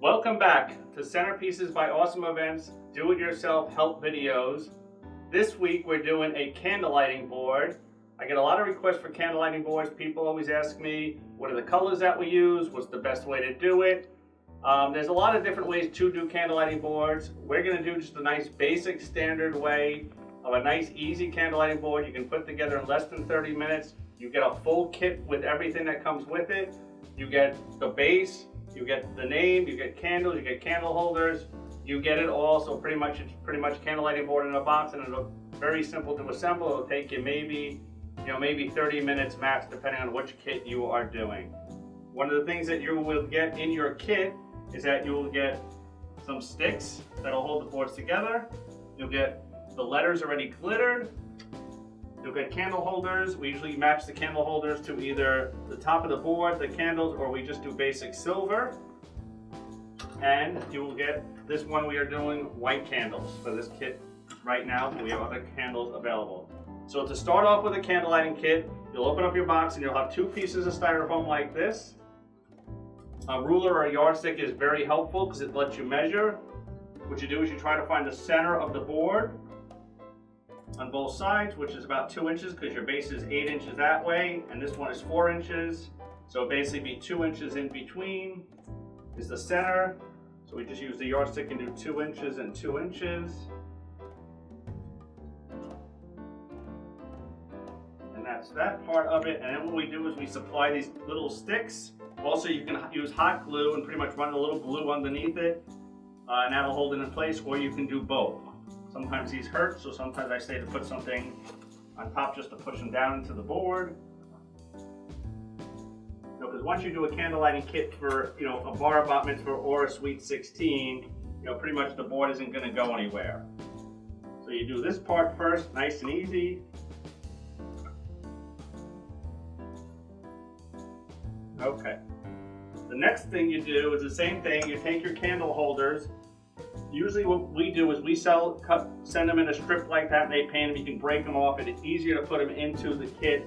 Welcome back to Centerpieces by Awesome Events Do-It-Yourself Help Videos. This week we're doing a candle lighting board. I get a lot of requests for candle lighting boards. People always ask me, what are the colors that we use? What's the best way to do it? There's a lot of different ways to do candle lighting boards. We're going to do just a nice basic standard way of a nice easy candle lighting board you can put together in less than 30 minutes. You get a full kit with everything that comes with it. You get the base, you get the name, you get candles, you get candle holders, you get it all. So it's pretty much candle lighting board in a box, and it's very simple to assemble. It'll take you maybe 30 minutes max, depending on which kit you are doing. One of the things that you will get in your kit is that you will get some sticks that'll hold the boards together. You'll get the letters already glittered. You'll get candle holders. We usually match the candle holders to either the top of the board, the candles, or we just do basic silver. And you will get this one. We are doing white candles for this kit right now, but we have other candles available. So to start off with a candle lighting kit, you'll open up your box and you'll have two pieces of styrofoam like this. A ruler or a yardstick is very helpful because it lets you measure. What you do is you try to find the center of the board on both sides, which is about 2 inches, because your base is 8 inches that way, and this one is 4 inches. So basically be 2 inches in between is the center. So we just use the yardstick and do 2 inches and 2 inches. And that's that part of it. And then what we do is we supply these little sticks. Also, you can use hot glue and pretty much run a little glue underneath it, and that'll hold it in place, or you can do both. Sometimes these hurt, so sometimes I say to put something on top just to push them down into the board. Because once you do a candle lighting kit for a bar bat mitzvah or a sweet 16, pretty much the board isn't going to go anywhere. So you do this part first, nice and easy. Okay. The next thing you do is the same thing. You take your candle holders. Usually what we do is we send them in a strip like that, and they paint them. You can break them off, and it's easier to put them into the kit.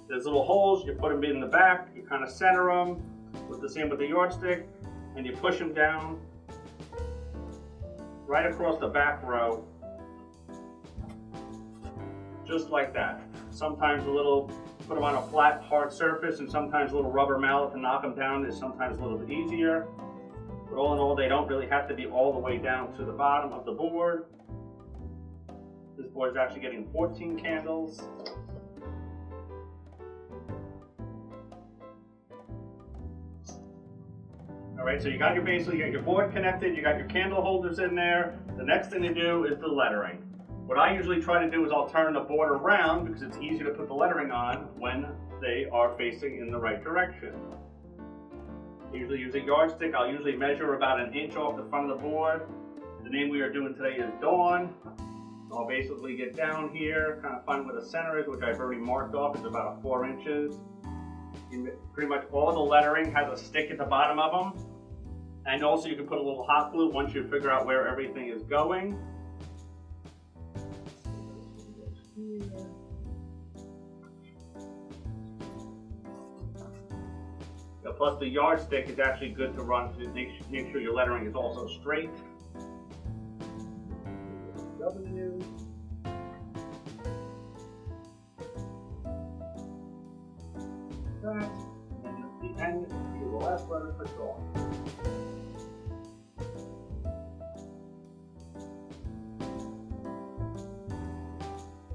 There's little holes. You put them in the back. You kind of center them with the same with the yardstick, and you push them down right across the back row, just like that. Sometimes put them on a flat, hard surface, and sometimes a little rubber mallet to knock them down is sometimes a little bit easier. But all in all, they don't really have to be all the way down to the bottom of the board. This board is actually getting 14 candles. All right, so you got your board connected, you got your candle holders in there. The next thing to do is the lettering. What I usually try to do is I'll turn the board around because it's easier to put the lettering on when they are facing in the right direction. I usually use a yardstick. I'll usually measure about 1 inch off the front of the board. The name we are doing today is Dawn. So I'll basically get down here, kind of find where the center is, which I've already marked off. It's about 4 inches. Pretty much all the lettering has a stick at the bottom of them. And also you can put a little hot glue once you figure out where everything is going. Plus the yardstick is actually good to run to make sure your lettering is also straight. W. That. And at the end, the last letter for Dawn.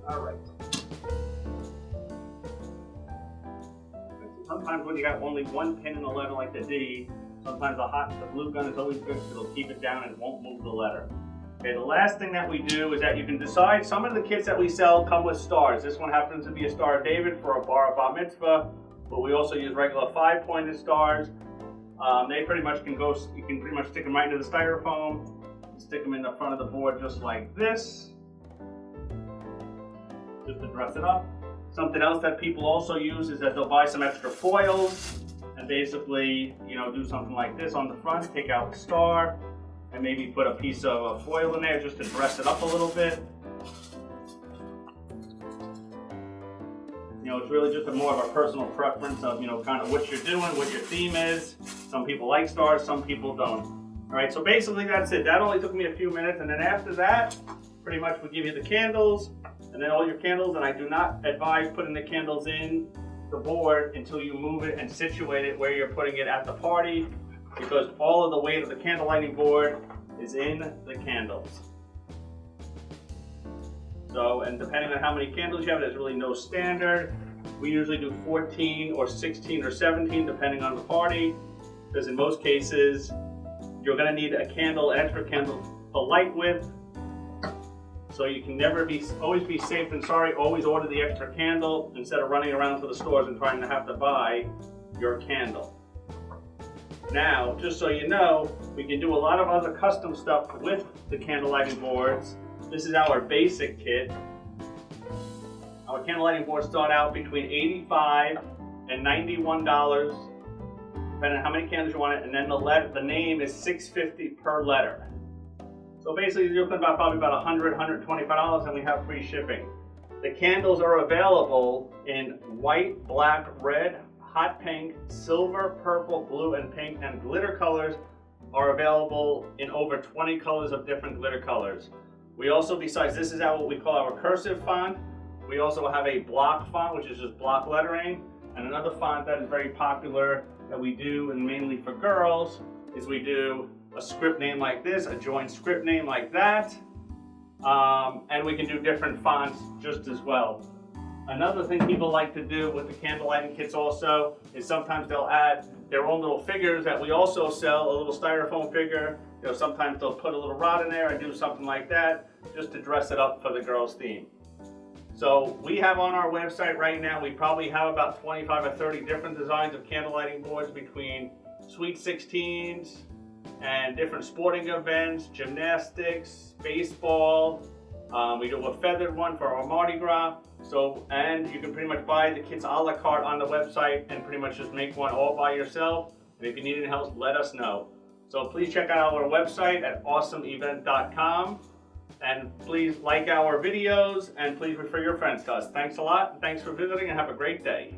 All right. Sometimes when you got only one pin in the letter like the D, sometimes the glue gun is always good because it'll keep it down and it won't move the letter. Okay, the last thing that we do is that you can decide, some of the kits that we sell come with stars. This one happens to be a Star of David for a bar bat mitzvah, but we also use regular 5-pointed stars. They pretty much you can pretty much stick them right into the styrofoam, stick them in the front of the board just like this, just to dress it up. Something else that people also use is that they'll buy some extra foils and basically, do something like this on the front, take out the star, and maybe put a piece of foil in there just to dress it up a little bit. really just more of a personal preference of, kind of what you're doing, what your theme is. Some people like stars, some people don't. All right, so basically that's it. That only took me a few minutes, and then after that, pretty much we give you the candles, and then all your candles, and I do not advise putting the candles in the board until you move it and situate it where you're putting it at the party, because all of the weight of the candle lighting board is in the candles. So, and depending on how many candles you have, there's really no standard. We usually do 14 or 16 or 17 depending on the party, because in most cases you're going to need a candle, an extra candle to light with. So you can always be safe than sorry. Always order the extra candle instead of running around to the stores and trying to have to buy your candle. Now, just so you know, we can do a lot of other custom stuff with the candle lighting boards. This is our basic kit. Our candle lighting boards start out between $85 and $91, depending on how many candles you want, and then the name is $6.50 per letter. So basically you're looking at probably about $100, $125, and we have free shipping. The candles are available in white, black, red, hot pink, silver, purple, blue, and pink, and glitter colors are available in over 20 colors of different glitter colors. We also, besides this is what we call our cursive font, we also have a block font, which is just block lettering, and another font that is very popular that we do, and mainly for girls, is we do a script name like this, a joint script name like that, and we can do different fonts just as well. Another thing people like to do with the candle lighting kits also is sometimes they'll add their own little figures that we also sell, a little styrofoam figure. Sometimes they'll put a little rod in there and do something like that just to dress it up for the girls' theme. So we have on our website right now, we probably have about 25 or 30 different designs of candle lighting boards between Sweet 16s and different sporting events, gymnastics, baseball. We do a feathered one for our Mardi Gras. So, and you can pretty much buy the kits a la carte on the website and pretty much just make one all by yourself. And if you need any help, let us know. So please check out our website at awesomeevent.com. And please like our videos and please refer your friends to us. Thanks a lot. Thanks for visiting and have a great day.